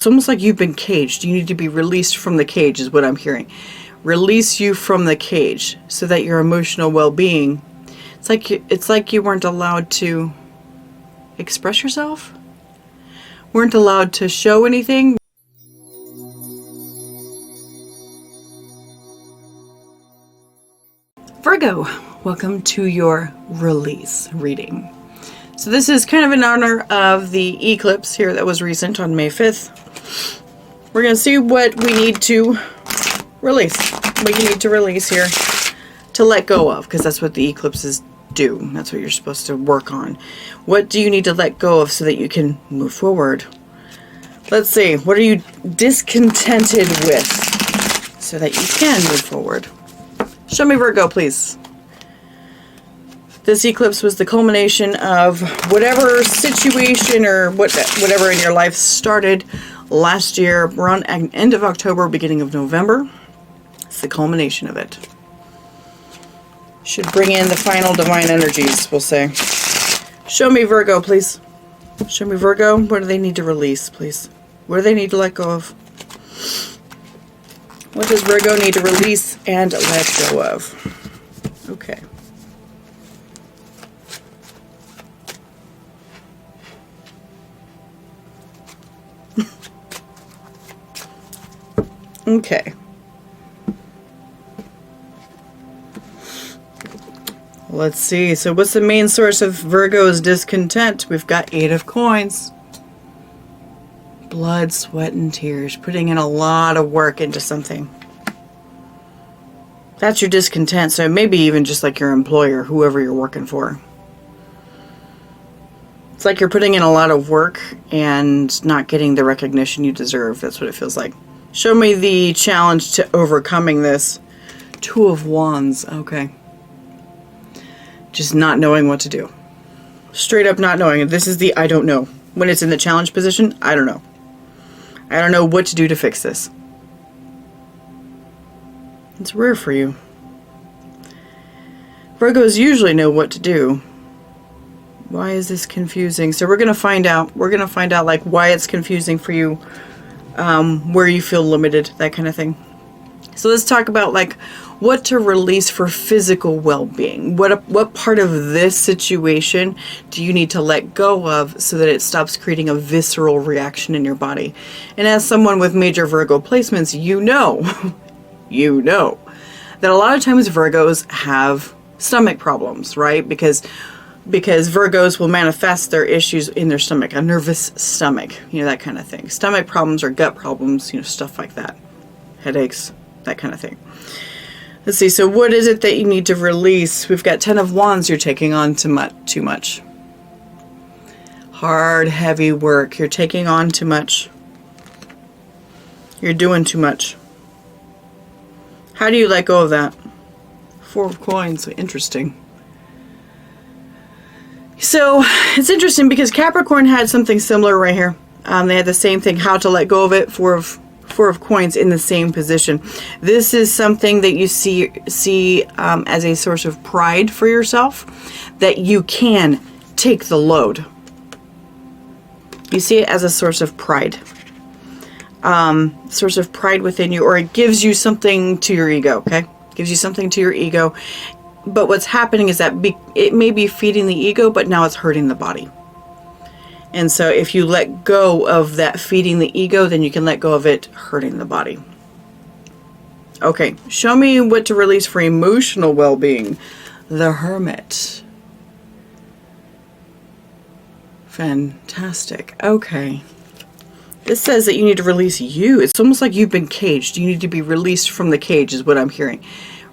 It's almost like you've been caged. You need to be released from the cage is what I'm hearing. Release you from the cage so that your emotional well-being, it's like you weren't allowed to express yourself, weren't allowed to show anything. Virgo, welcome to your release reading. So this is kind of in honor of the eclipse here that was recent on May 5th. We're going to see what we need to release. What you need to release here to let go of, because that's what the eclipses do. That's what you're supposed to work on. What do you need to let go of so that you can move forward? Let's see. What are you discontented with so that you can move forward? Show me Virgo, please. This eclipse was the culmination of whatever situation or whatever in your life started last year, around end of October, beginning of November. It's the culmination of it. Should bring in the final divine energies, we'll say. Show me Virgo, please. Show me Virgo. What do they need to release, please? What do they need to let go of? What does Virgo need to release and let go of? Okay. Okay. Let's see. So what's the main source of Virgo's discontent? We've got 8 of coins. Blood, sweat, and tears. Putting in a lot of work into something. That's your discontent. So maybe even just like your employer, whoever you're working for. It's like you're putting in a lot of work and not getting the recognition you deserve. That's what it feels like. Show me the challenge to overcoming this. 2 of Wands. Okay. Just not knowing what to do. Straight up not knowing. This is the I don't know. When it's in the challenge position, I don't know. I don't know what to do to fix this. It's rare for you. Virgos usually know what to do. Why is this confusing? So we're going to find out. We're going to find out like why it's confusing for you. Where you feel limited, that kind of thing. So let's talk about like what to release for physical well-being. What part of this situation do you need to let go of so that it stops creating a visceral reaction in your body? And as someone with major Virgo placements, you know that a lot of times Virgos have stomach problems, right? Because Virgos will manifest their issues in their stomach, a nervous stomach, that kind of thing. Stomach problems or gut problems, stuff like that. Headaches, that kind of thing. Let's see, so what is it that you need to release? We've got 10 of Wands, you're taking on too much. Hard, heavy work, you're taking on too much. You're doing too much. How do you let go of that? 4 of Coins, interesting. So it's interesting because Capricorn had something similar right here. They had the same thing, how to let go of it, 4 of Coins in the same position. This is something that you see as a source of pride for yourself, that you can take the load. You see it as a source of pride. Source of pride within you, or it gives you something to your ego, okay? Gives you something to your ego. But what's happening is that it may be feeding the ego, but now it's hurting the body. And so if you let go of that feeding the ego, then you can let go of it hurting the body. Okay, show me what to release for emotional well-being. The Hermit. Fantastic. Okay. This says that you need to release you. It's almost like you've been caged. You need to be released from the cage is what I'm hearing.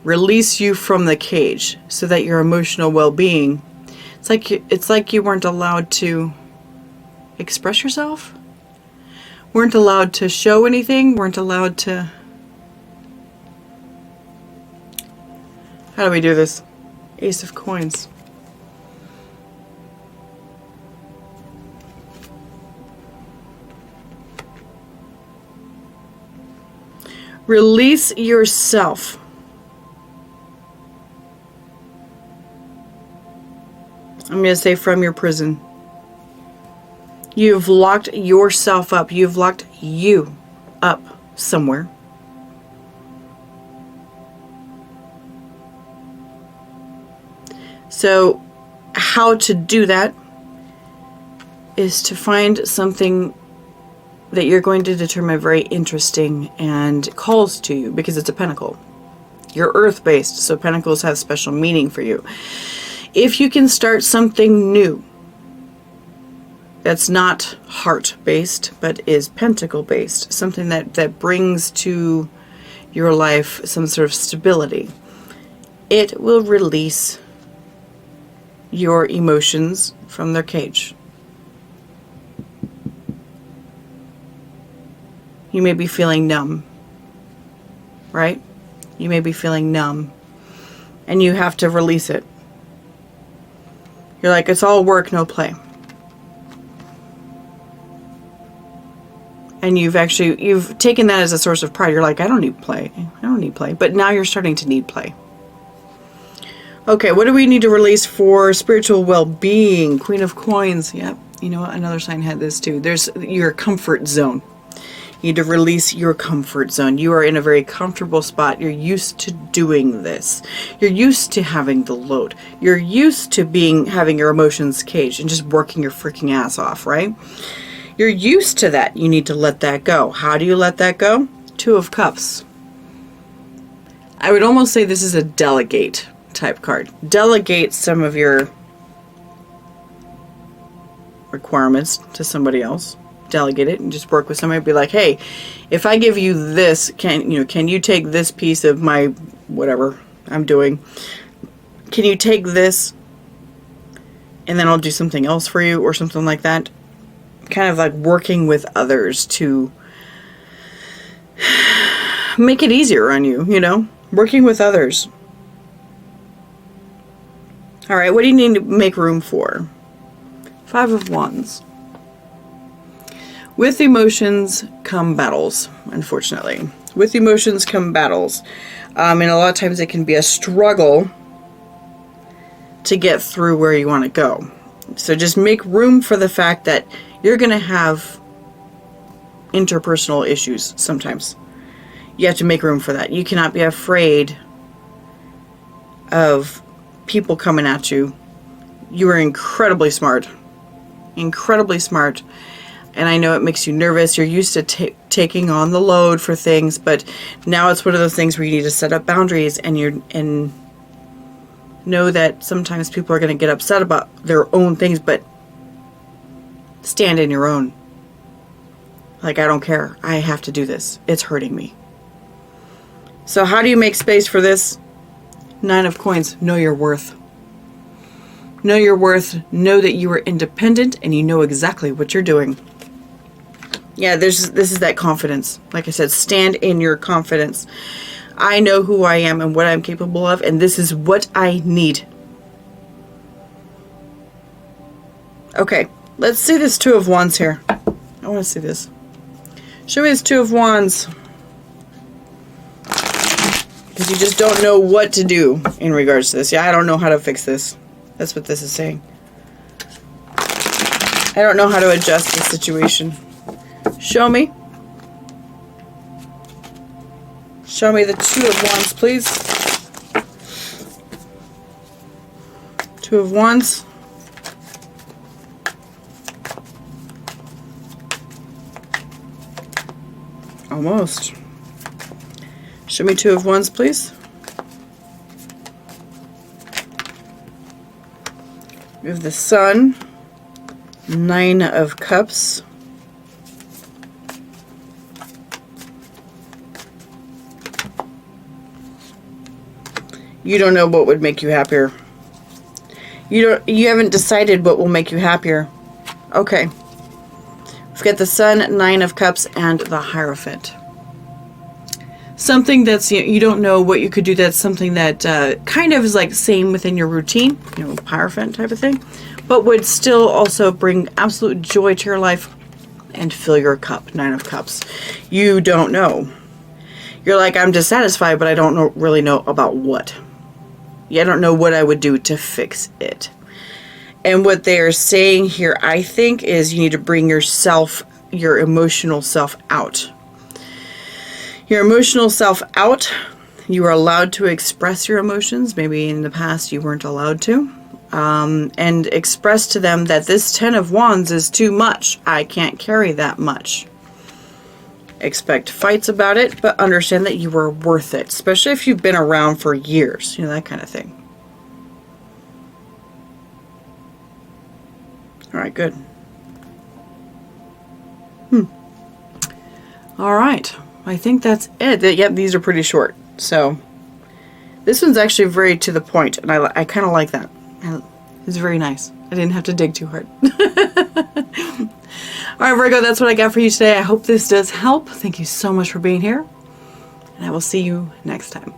Release you from the cage so that your emotional well-being, it's like you weren't allowed to express yourself, weren't allowed to show anything, weren't allowed to, how do we do this? Ace of Coins. Release yourself. I'm going to say from your prison. You've locked yourself up. You've locked you up somewhere. So how to do that is to find something that you're going to determine very interesting and calls to you, because it's a pentacle. You're earth-based, so pentacles have special meaning for you. If you can start something new that's not heart-based, but is pentacle-based, something that brings to your life some sort of stability, it will release your emotions from their cage. You may be feeling numb, right? You may be feeling numb, and you have to release it. You're like, it's all work, no play. And you've taken that as a source of pride. You're like, I don't need play. I don't need play. But now you're starting to need play. Okay, what do we need to release for spiritual well-being? Queen of Coins. Yep. You know what? Another sign had this too. There's your comfort zone. You need to release your comfort zone. You are in a very comfortable spot. You're used to doing this. You're used to having the load. You're used to having your emotions caged and just working your freaking ass off, right? You're used to that. You need to let that go. How do you let that go? Two of Cups. I would almost say this is a delegate type card. Delegate some of your requirements to somebody else. Delegate it and just work with somebody. Be like, hey, if I give you this, can you take this piece of my whatever I'm doing? Can you take this and then I'll do something else for you, or something like that? Kind of like working with others to make it easier on you, working with others. All right, what do you need to make room for? Five of Wands. With emotions come battles, unfortunately. With emotions come battles. And a lot of times it can be a struggle to get through where you want to go. So just make room for the fact that you're going to have interpersonal issues sometimes. You have to make room for that. You cannot be afraid of people coming at you. You are incredibly smart. Incredibly smart. And I know it makes you nervous. You're used to taking on the load for things, but now it's one of those things where you need to set up boundaries, and know that sometimes people are going to get upset about their own things, but stand in your own. Like, I don't care. I have to do this. It's hurting me. So how do you make space for this? Nine of Coins. Know your worth. Know your worth. Know that you are independent and you know exactly what you're doing. Yeah, this is that confidence. Like I said, stand in your confidence. I know who I am and what I'm capable of, and this is what I need. Okay, let's see this Two of Wands here. I want to see this. Show me this Two of Wands. Because you just don't know what to do in regards to this. Yeah, I don't know how to fix this. That's what this is saying. I don't know how to adjust the situation. Show me. Show me the Two of Wands, please. Two of Wands. Almost. Show me Two of Wands, please. We have the Sun. Nine of Cups. You don't know what would make you happier. You haven't decided what will make you happier. Okay. We've got the Sun, Nine of Cups, and the Hierophant. Something that's, you don't know what you could do. That's something that kind of is like same within your routine, Hierophant type of thing, but would still also bring absolute joy to your life and fill your cup. Nine of Cups. You don't know. You're like, I'm dissatisfied, but I don't really know about what. Yeah, I don't know what I would do to fix it. And what they are saying here, I think, is you need to bring yourself, your emotional self out. Your emotional self out. You are allowed to express your emotions. Maybe in the past you weren't allowed to. And express to them that this 10 of Wands is too much. I can't carry that much. Expect fights about it, but understand that you are worth it. Especially if you've been around for years. You know, that kind of thing. Alright, good. Alright, I think that's it. Yep, these are pretty short. So, this one's actually very to the point, and I kind of like that. It's very nice. I didn't have to dig too hard. Alright, Virgo, that's what I got for you today. I hope this does help. Thank you so much for being here, and I will see you next time.